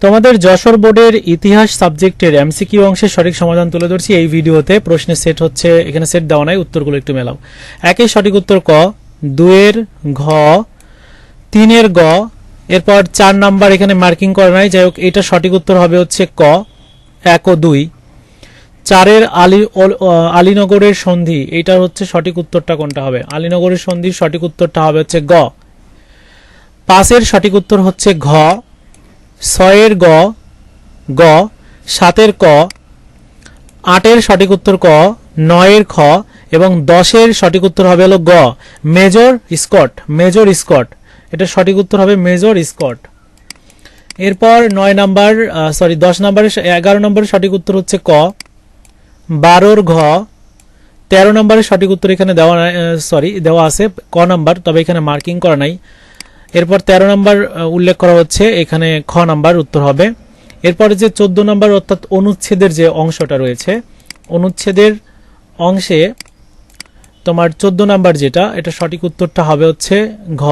তোমাদের যশোর বোর্ডের ইতিহাস সাবজেক্টের এমসিকিউ অংশের সঠিক সমাধান তুলে ধরছি এই ভিডিওতে। প্রশ্নের সেট হচ্ছে, এখানে সেট দেওয়া নাই, উত্তরগুলো একটু মেলাও। একের সঠিক উত্তর ক, দুয়ের ঘ, তিনের গ, এরপর 4 নাম্বার এখানে মার্কিং করা নাই, যাই হোক এটা সঠিক উত্তর হবে হচ্ছে ক, 1 ও 2। 4-এর আলীনগরের সন্ধি, এইটার হচ্ছে সঠিক উত্তরটা কোনটা হবে? আলীনগরের সন্ধির সঠিক উত্তরটা হবে হচ্ছে গ। 5-এর সঠিক উত্তর হচ্ছে ঘ, 6-এর গ, 7-এর ক, 8-এর সঠিক উত্তর ক, 9-এর খ এবং 10-এর সঠিক উত্তর হবে হলো গ, মেজর স্কট। মেজর স্কট, এটা সঠিক উত্তর হবে মেজর স্কট। এরপর 10 নম্বরের 11 নম্বরের সঠিক উত্তর হচ্ছে ক, 12-র ঘ, 13 নম্বরের সঠিক উত্তর এখানে দেওয়া আছে ক নাম্বার, তবে এখানে মার্কিং করা নাই। এরপর 13 নম্বর উল্লেখ করা হচ্ছে, এখানে খ নাম্বার উত্তর হবে। এরপরে যে 14 নম্বর অর্থাৎ অনুচ্ছেদের যে অংশটা রয়েছে, অনুচ্ছেদের অংশে তোমার 14 নাম্বার যেটা, এটা সঠিক উত্তরটা হবে হচ্ছে ঘ।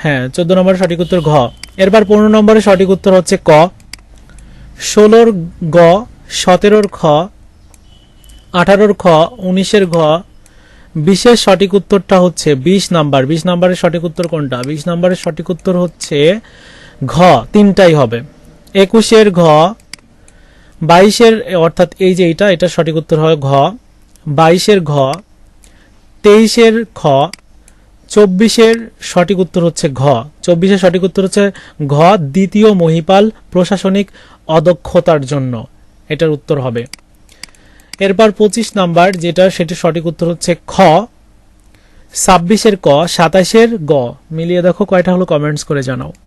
হ্যাঁ, 14 নম্বরের সঠিক উত্তর ঘ। এরপর 15 নম্বরের সঠিক উত্তর হচ্ছে ক, 16-র গ, 17-র খ, 18-র খ, 19-এর ঘ। 20-এর সঠিক উত্তরটা হচ্ছে 20 নাম্বার। 20 নাম্বারের সঠিক উত্তর কোনটা? 20 নাম্বারের সঠিক উত্তর হচ্ছে ঘ, তিনটাই হবে। 21-এর ঘ, 22-এর অর্থাৎ এই যে এটা সঠিক উত্তর হয় ঘ, 22-এর ঘ, 23-এর খ, 24-এর সঠিক উত্তর হচ্ছে ঘ। 24-এর সঠিক উত্তর হচ্ছে ঘ, দ্বিতীয় মহিপাল প্রশাসনিক অদক্ষতার জন্য, এটার উত্তর হবে। এরপর 25 নাম্বার যেটা, সেটির সঠিক উত্তর হচ্ছে খ, 26-এর ক, 27-এর গ। মিলিয়ে দেখো কয়টা হলো, কমেন্টস করে জানাও।